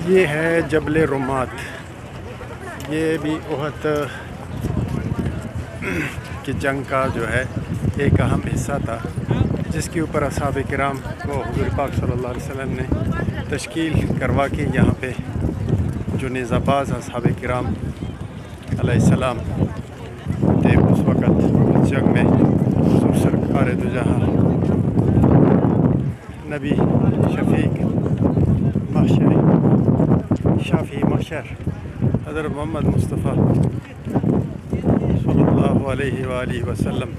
یہ ہے جبل رمات، یہ بھی احد کی جنگ کا جو ہے ایک اہم حصہ تھا، جس کے اوپر اصحاب کرام کو حضور پاک صلی اللہ علیہ وسلم نے تشکیل کروا کے یہاں پہ جو نیزہ باز اصحاب کرام علیہ السلام تھے اس وقت اس جنگ میں حضور سرکار دو جہاں نبی شافی محشر حضرت محمد مصطفیٰ صلی اللہ علیہ وآلہ وسلم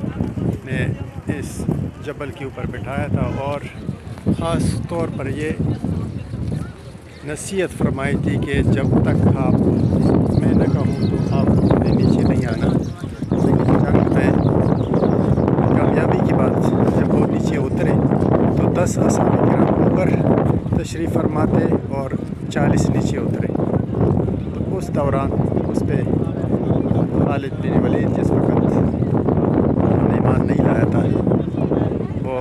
نے اس جبل کے اوپر بٹھایا تھا، اور خاص طور پر یہ نصیحت فرمائی تھی کہ جب تک آپ میں نہ کہوں تو آپ نے نیچے نہیں آنا۔ لیکن جنگ میں کامیابی کے بعد جب وہ نیچے اترے تو 10 اصحاب کرام اوپر تشریف فرماتے اور 40 نیچے اترے۔ تو اس دوران اس پہ خالد بن ولید جس وقت ایمان نہیں لایا تھا، وہ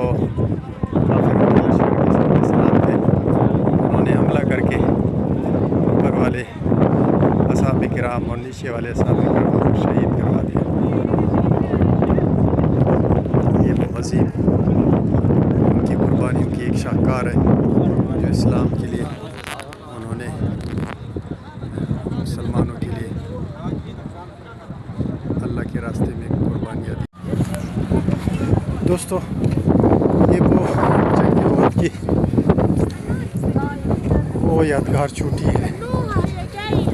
کافروں کے لشکر کے سامنے سلام تھے، انہوں نے حملہ کر کے اوپر والے اصحاب کرام اور نیچے والے اصحاب کرام کو شہید کروا دیا۔ یہ وہ عظیم ان کی قربانیوں کی ایک شاہکار ہے جو اسلام کے لیے انہوں نے مسلمانوں کے لیے اللہ کے راستے میں قربانیاں دی۔ دوستو، یہ وہ جنگ احد کی وہ یادگار چوٹی ہے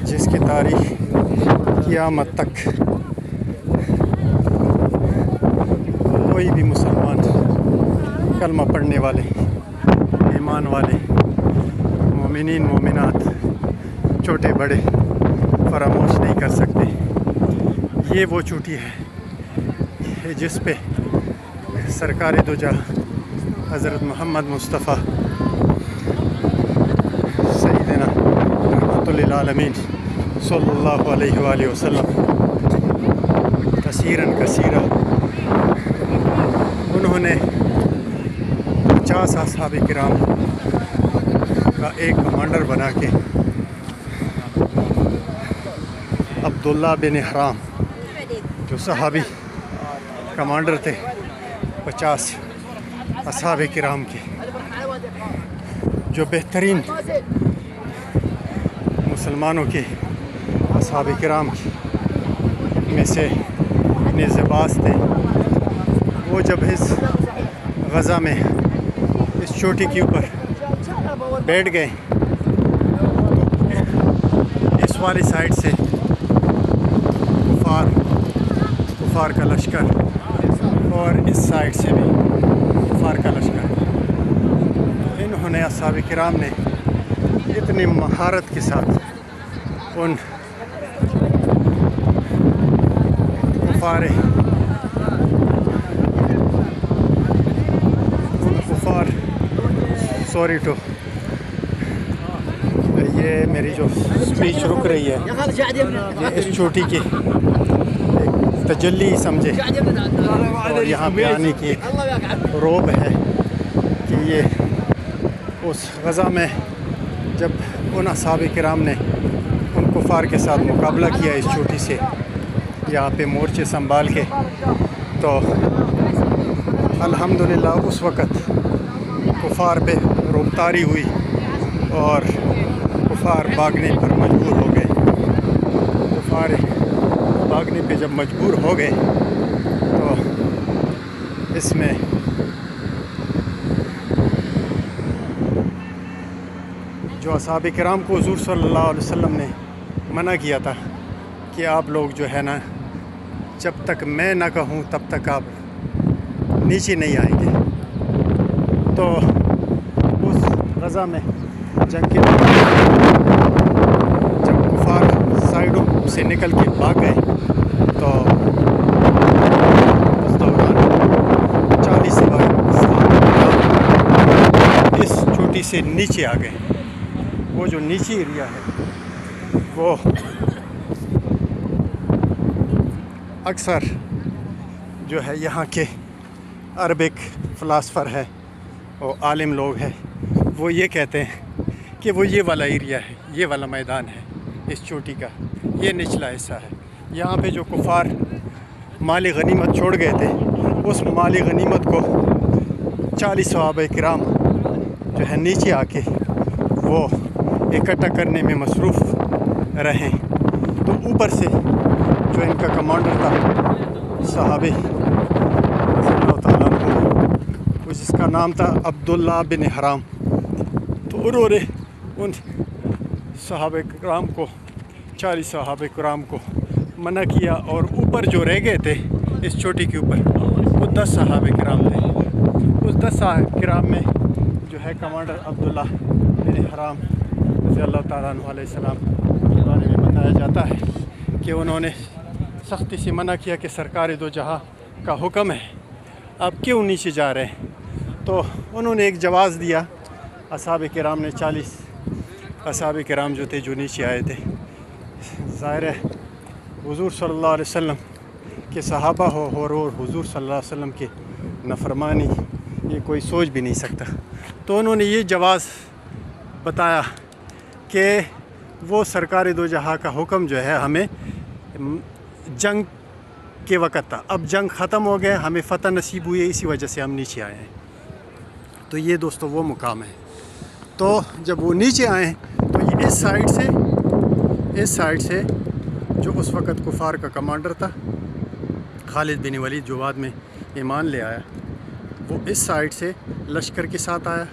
جس کی تاریخ قیامت تک کوئی بھی مسلمان کلمہ پڑھنے والے، ایمان والے، مومنین مومنات، چھوٹے بڑے فراموش نہیں کر سکتے۔ یہ وہ چوٹی ہے جس پہ سرکار دو جہاں حضرت محمد مصطفیٰ سیدنا رحمۃ للعالمین صلی اللہ علیہ وآلہ وسلم کثیراً انہوں نے 50 اصحاب کرام کا ایک کمانڈر بنا کے عبداللہ بن حرام جو صحابی کمانڈر تھے 50 اصحاب کرام کے، جو بہترین مسلمانوں کے اصحاب کرام میں سے نیزہ باز تھے، وہ جب اس غزہ میں اس چوٹی کے اوپر بیٹھ گئے تو اس والی سائڈ سے کفار کا لشکر اور اس سائڈ سے بھی کفار کا لشکر، انہوں نے اصحاب کرام نے اتنی مہارت کے ساتھ ان یہ میری جو سپیچ رک رہی ہے یہ اس چوٹی کی ایک تجلی سمجھے، اور یہاں پہ آنے کی روب ہے کہ یہ اس غزہ میں جب ان اصحاب کرام نے ان کفار کے ساتھ مقابلہ کیا اس چوٹی سے یہاں پہ مورچے سنبھال کے، تو الحمدللہ اس وقت کفار پہ روبتاری ہوئی اور کفار بھاگنے پر مجبور ہو گئے۔ کفار بھاگنے پہ جب مجبور ہو گئے تو اس میں جو اصحاب کرام کو حضور صلی اللہ علیہ وسلم نے منع کیا تھا کہ آپ لوگ جو ہے نا جب تک میں نہ کہوں تب تک آپ نیچے نہیں آئیں گے، تو اس غزہ میں جنگ کے جب کفار سائڈوں سے نکل کے بھاگ گئے تو اس دوران 40 اس چوٹی سے نیچے آ گئے۔ وہ جو نیچے ایریا ہے وہ اکثر جو ہے یہاں کے عربک فلاسفر ہے اور عالم لوگ ہیں، وہ یہ کہتے ہیں کہ وہ یہ والا ایریا ہے، یہ والا میدان ہے اس چوٹی کا، یہ نچلا حصہ ہے۔ یہاں پہ جو کفار مال غنیمت چھوڑ گئے تھے، اس مال غنیمت کو 40 صحابہ کرام جو ہے نیچے آ کے وہ اکٹھا کرنے میں مصروف رہیں۔ تو اوپر سے جو ان کا کمانڈر تھا صحابی رضی اللہ تعالیٰ عنہ، جس کا نام تھا عبداللہ بن حرام، تو انہوں نے ان صحابہ کرام کو 40 صحابہ کرام کو منع کیا، اور اوپر جو رہ گئے تھے اس چوٹی کے اوپر وہ 10 صحابہ کرام تھے۔ اس 10 صحابہ کرام میں جو ہے کمانڈر عبداللہ بن حرام رضی اللہ تعالیٰ عنہ علیہ السلام کے بارے میں بتایا جاتا ہے کہ انہوں نے سختی سے منع کیا کہ سرکار دو جہاں کا حکم ہے، آپ کیوں نیچے جا رہے ہیں؟ تو انہوں نے ایک جواز دیا۔ اصحاب کرام نے 40 اصحاب کرام جو تھے جو نیچے آئے تھے، ظاہر ہے حضور صلی اللہ علیہ وسلم کے صحابہ ہو اور حضور صلی اللہ علیہ وسلم کے نافرمانی یہ کوئی سوچ بھی نہیں سکتا۔ تو انہوں نے یہ جواز بتایا کہ وہ سرکار دو جہاں کا حکم جو ہے ہمیں جنگ کے وقت تھا، اب جنگ ختم ہو گیا، ہمیں فتح نصیب ہوئی ہے، اسی وجہ سے ہم نیچے آئے ہیں۔ تو یہ دوستو وہ مقام ہے۔ تو جب وہ نیچے آئے تو یہ اس سائڈ سے جو اس وقت کفار کا کمانڈر تھا خالد بن ولید، جو بعد میں ایمان لے آیا، وہ اس سائڈ سے لشکر کے ساتھ آیا،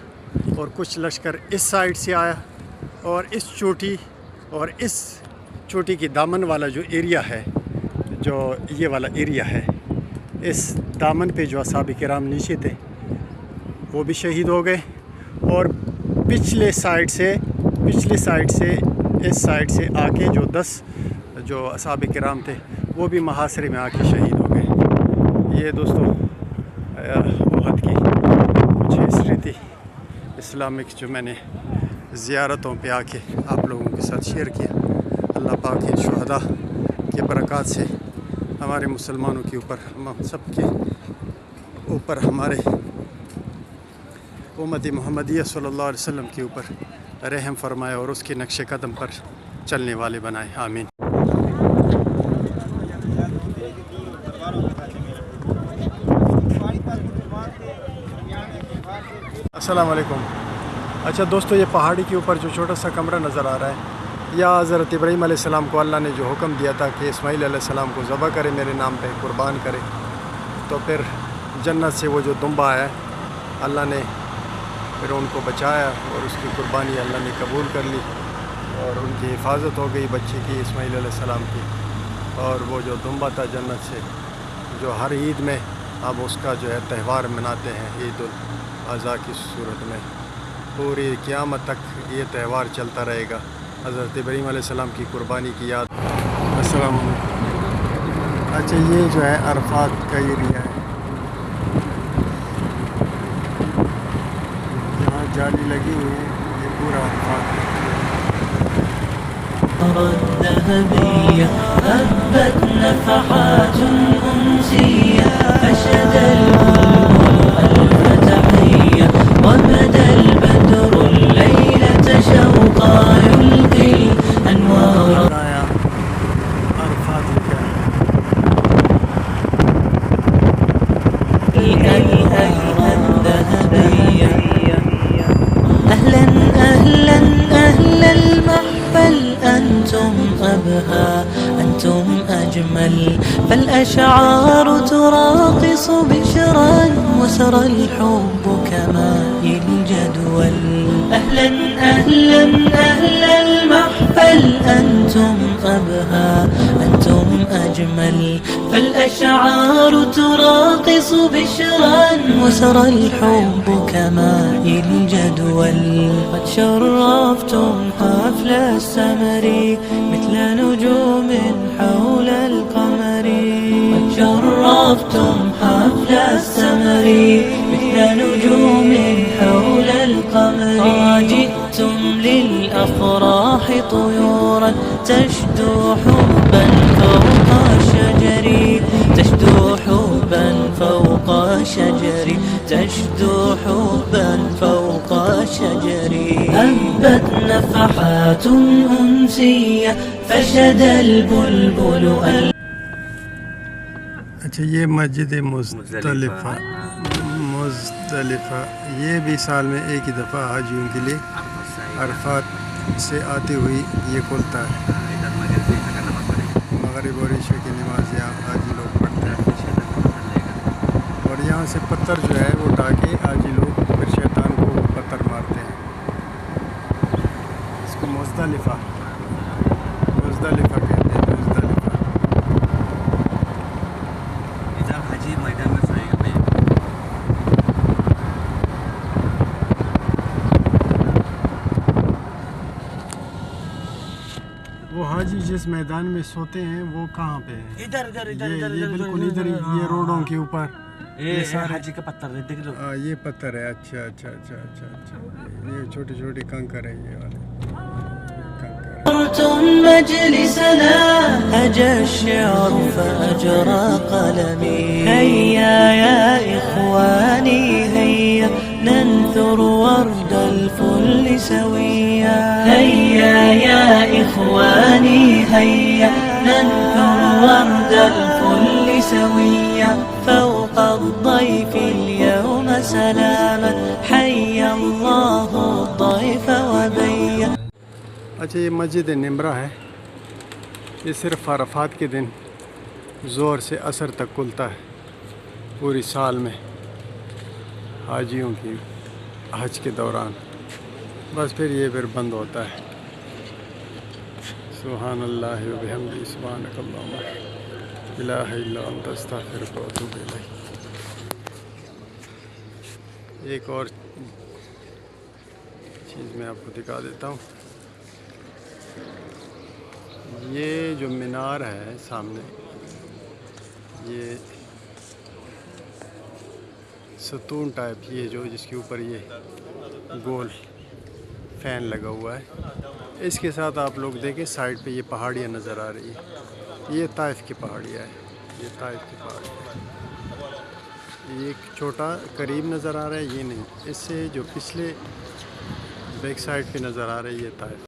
اور کچھ لشکر اس سائڈ سے آیا، اور اس چوٹی کی دامن والا جو ایریا ہے، جو یہ والا ایریا ہے، اس دامن پہ جو اصحاب کرام نیچے تھے وہ بھی شہید ہو گئے، اور پچھلے سائڈ سے اس سائڈ سے آ کے جو 10 جو اصحاب کرام تھے وہ بھی محاصرے میں آ کے شہید ہو گئے۔ یہ دوستو احد کی کچھ ہسٹری تھی اسلامک، جو میں نے زیارتوں پہ آ کے آپ لوگوں کے ساتھ شیئر کیا۔ اللہ پاک ان شہداء کے برکات سے ہمارے مسلمانوں کے اوپر، ہم سب کے اوپر، ہمارے امت محمدیہ صلی اللہ علیہ وسلم کے اوپر رحم فرمائے اور اس کے نقش قدم پر چلنے والے بنائے، آمین۔ السلام علیکم۔ اچھا دوستو، یہ پہاڑی کے اوپر جو چھوٹا سا کمرہ نظر آ رہا ہے، یا حضرت ابراہیم علیہ السلام کو اللہ نے جو حکم دیا تھا کہ اسماعیل علیہ السلام کو ذبح کرے میرے نام پہ، قربان کرے، تو پھر جنت سے وہ جو دمبا آیا، اللہ نے پھر ان کو بچایا اور اس کی قربانی اللہ نے قبول کر لی، اور ان کی حفاظت ہو گئی بچے کی، اسماعیل علیہ السلام کی۔ اور وہ جو دمبا تھا جنت سے، جو ہر عید میں اب اس کا جو ہے تہوار مناتے ہیں، عید الاضحیٰ کی صورت میں، پوری قیامت تک یہ تہوار چلتا رہے گا، حضرت ابراہیم علیہ السلام کی قربانی کی یاد۔ السلام علیکم۔ اچھا، یہ جو ہے عرفات کا ایریا ہے، یہاں جالی لگی ہوئی ہے، یہ پورا عرفات ہے۔ الذهبية هبت نفحات أمسية فشد البلبل ألف تحية وبدا البدر الليلة شوقا يلقي الأنوار الذهبية أهلا أهلا أهلا المحفل أنتم أبهى أنتم أجمل فالأشعار تراقص بشرا وسرى الحب كماء الجدول أهلا أهلا أهلا المحفل أنتم أبهى أنتم أجمل فالأشعار تراقص بشرا وسرى الحب كماء الجدول قد شرفتم حفل السمر مثل نجوم حول القمر قد شرفتم حفل السمر مثل نجوم حول القمر جئتم للأفراح طيورا تشدو حبا فوق شجري تشدو حبا فوق شجري تشدو حبا فوق وشجري هبت نفحات أنسية فشد البلبل اچھا یہ مسجد مزدلفہ یہ بھی سال میں ایک ہی دفعہ حاجیوں کے لیے عرفات سے آتے ہوئی یہ کھلتا ہے. مغرب اور عشاء کی نماز یہاں حاجی لوگ پڑھتے ہیں اور یہاں سے پتھر جو ہے وہ اٹھا کے حاجی لوگ پھر شیطان کو پتھر مارتے ہیں. اس کو مزدلفہ کہتے ہیں. مزدلفہ حاجی میدان میں سوئے گا. وہ حاجی جس میدان میں سوتے ہیں وہ کہاں پہ ہے؟ ادھر یہ بالکل ادھر یہ روڈوں کے اوپر یہ سارے حاجی کا پتھر ہے دیکھ لو. یہ پتھر ہے. اچھا یہ چھوٹے چھوٹے کنکر ہے یہ والے حضرتم مجلسنا هجى الشعر فأجرى قلمي هيا يا إخواني هيا ننثر ورد الفل سويا هيا يا إخواني هيا ننثر ورد الفل سويا فوق الضيف اليوم سلاما حيا الله الضيف وبيا. اچھا یہ مسجد نمرہ ہے. یہ صرف عرفات کے دن زور سے عصر تک کھلتا ہے پوری سال میں حاجیوں کی حج کے دوران. بس پھر یہ بند ہوتا ہے. سبحان اللہ و بحمدہ سبحانک اللہم لا الہ الا انت استغفرک و اتوب الیک. ایک اور چیز میں آپ کو دکھا دیتا ہوں. یہ جو مینار ہے سامنے یہ ستون ٹائپ یہ جو جس کے اوپر یہ گول فین لگا ہوا ہے اس کے ساتھ آپ لوگ دیکھیں سائڈ پہ یہ پہاڑیاں نظر آ رہی ہیں. یہ طائف کی پہاڑیاں ہیں. یہ طائف کی پہاڑیاں یہ ایک چھوٹا قریب نظر آ رہا ہے. یہ نہیں اس سے جو پچھلے بیک سائڈ پہ نظر آ رہی ہے طائف.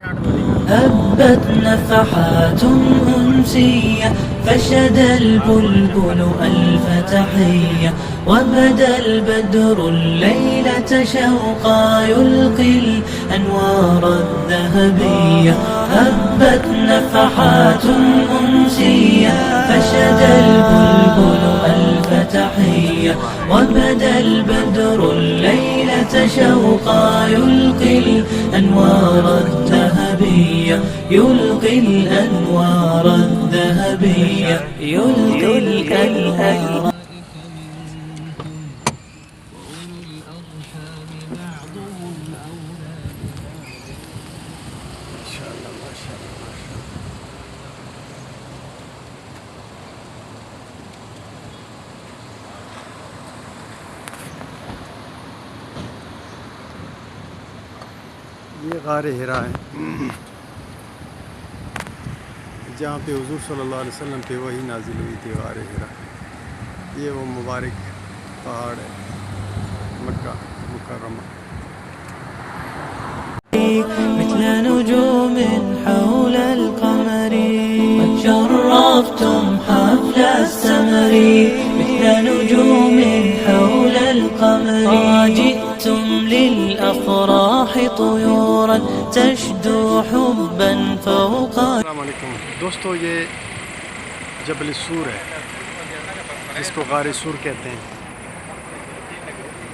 هبت نفحات أنسية فشد البلبل ألف تحية وبدا البدر الليلة شوقا يلقي الأنوار الذهبية هبت نفحات أنسية فشد البلبل ألف تحية وبدا البدر الليلة شوقا يلقي الأنوار الذهبية يلقي الأنوار الذهبية يلقي الأنوار. یہ غار ہرا ہے جہاں پہ حضور صلی اللہ علیہ وسلم پہ وہی نازل ہوئی تھی. غار ہرا یہ وہ مبارک پہاڑ ہے مکہ مکرمہ. مثل نجوم حول القمر قد شرفتم حفل السمر مثل نجوم حول القمر جئتم للأفراح طيورا تشدو حبا فوق. السلام علیکم دوستو. یہ جبل سور ہے جس کو غار سور کہتے ہیں.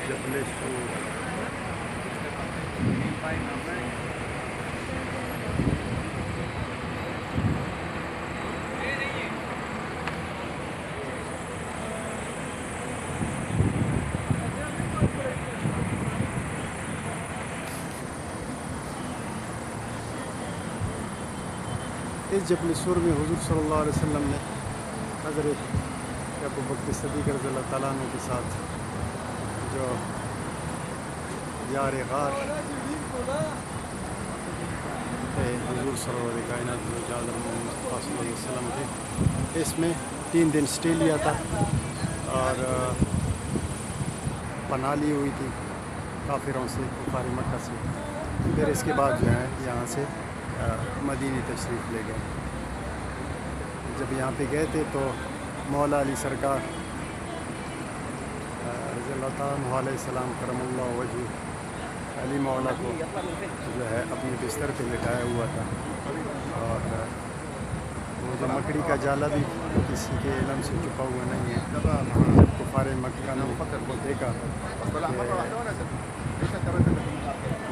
جبل سور اس جبل سور میں حضور صلی اللہ علیہ وسلم نے حضرت ابوبکر صدیق رضی اللہ تعالیٰ عنہ کے ساتھ جو یار غار تھے حضور صلی اللہ علیہ کائنات محمد صلی اللہ علیہ وسلم تھے اس میں 3 دن سٹے لیا تھا اور پناہ لی ہوئی تھی. کافروں سے کفار مکہ سے. پھر اس کے بعد جو ہے یہاں سے مدینہ تشریف لے گئے. جب یہاں پہ گئے تھے تو مولا علی سرکار رضی اللہ تعالیٰ علیہ السلام کرم اللہ وجہ علی مولا کو جو ہے اپنے بستر پہ لٹایا ہوا تھا. اور وہ جو مکڑی کا جالا بھی کسی کے علم سے چھپا ہوا نہیں ہے. جب کفار مکہ نے کو دیکھا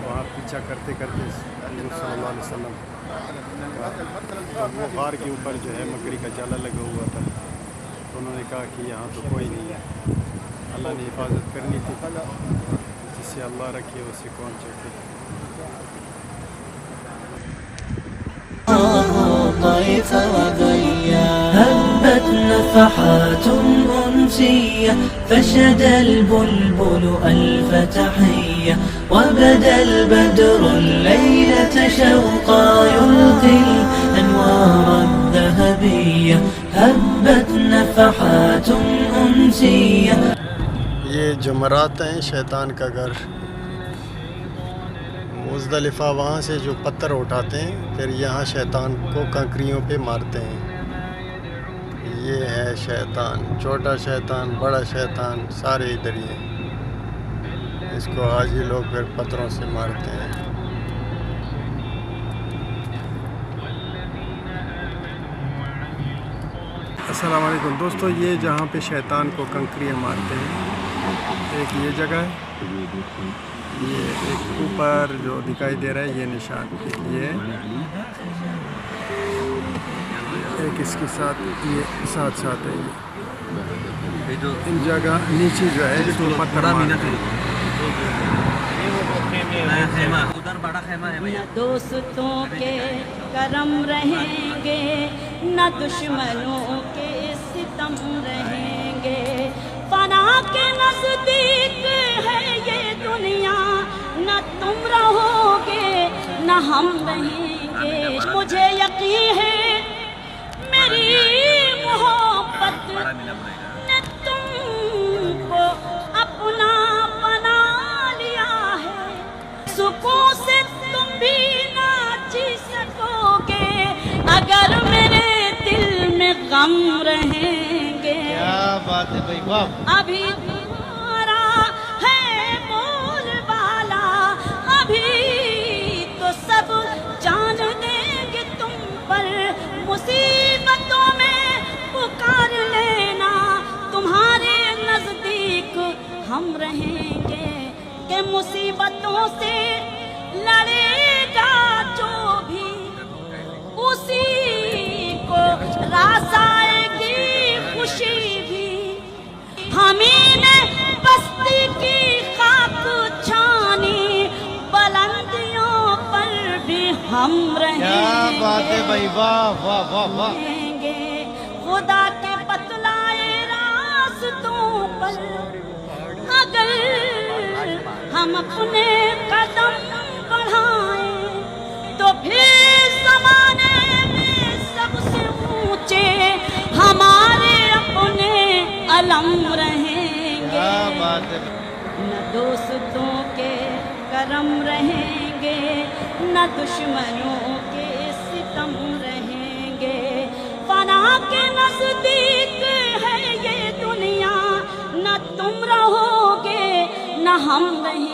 وہاں پیچھا کرتے کرتے حضور صلی اللہ علیہ وسلم وہ غار کے اوپر جو ہے مکڑی کا جالا لگا ہوا تھا تو انہوں نے کہا کہ یہاں تو کوئی نہیں ہے. اللہ نے حفاظت کرنی تھی, جس سے اللہ رکھے اسے کون چکے. طيف وضيا هبت نفحات أنسية فشد البلبل ألف تحية وبدا البدر الليلة شوقا يلقي الأنوار الذهبية هبت نفحات أنسية. یہ جمرات ہیں شیطان کا گھر. مزدلفہ وہاں سے جو پتھر اٹھاتے ہیں پھر یہاں شیطان کو کنکریوں پہ مارتے ہیں. یہ ہے شیطان, چھوٹا شیطان بڑا شیطان سارے ادھر ہی ہیں. اس کو حاجی لوگ پھر پتھروں سے مارتے ہیں. السلام علیکم دوستو, یہ جہاں پہ شیطان کو کنکریاں مارتے ہیں ایک یہ جگہ ہے. یہ ایک اوپر جو دکھائی دے رہا ہے یہ نشان, یہ ایک اس کے ساتھ یہ ساتھ ساتھ ہے. یہ ان جگہ نیچے جو ہے اس کو پتھر مارتے ہیں. نہ دوستوں کے کرم رہیں گے نہ دشمنوں کے ستم رہیں گے. فنا کے نزدیک ہے یہ دنیا, نہ تم رہو گے نہ ہم رہیں گے. مجھے یقین ہے میری محبت نے تم کو اپنا بنا لیا ہے. سکون سے تم بھی نہ جی سکو گے اگر میرے دل میں غم رہیں گے. کیا بات ہے بھائی, واہ. ابھی تمہارا ہے بول بالا, ابھی تو سب جان دیں گے تم پر. مصیبتوں میں پکار لینا, تمہارے نزدیک ہم رہیں گے. کہ مصیبتوں سے لڑے گا جو بھی اسی کو راس آئے گی خوشی بھی. ہمیں نے بستی کی خاک چھانی, بلندیوں پر بھی ہم رہیں گے. کیا بات ہے بھائی, واہ واہ واہ واہ. خدا کے بتلائے راستوں پر اگر ہم اپنے قدم بڑھائیں تو پھر زمانے میں سب سے اونچے ہمارے اپنے علم رہیں گے. کیا بات ہے. نہ دوستوں کے کرم رہیں گے نہ دشمنوں کے ستم رہیں گے. فنا کے نزدیک ہے یہ دنیا, نہ تم رہو گے نہ ہم رہیں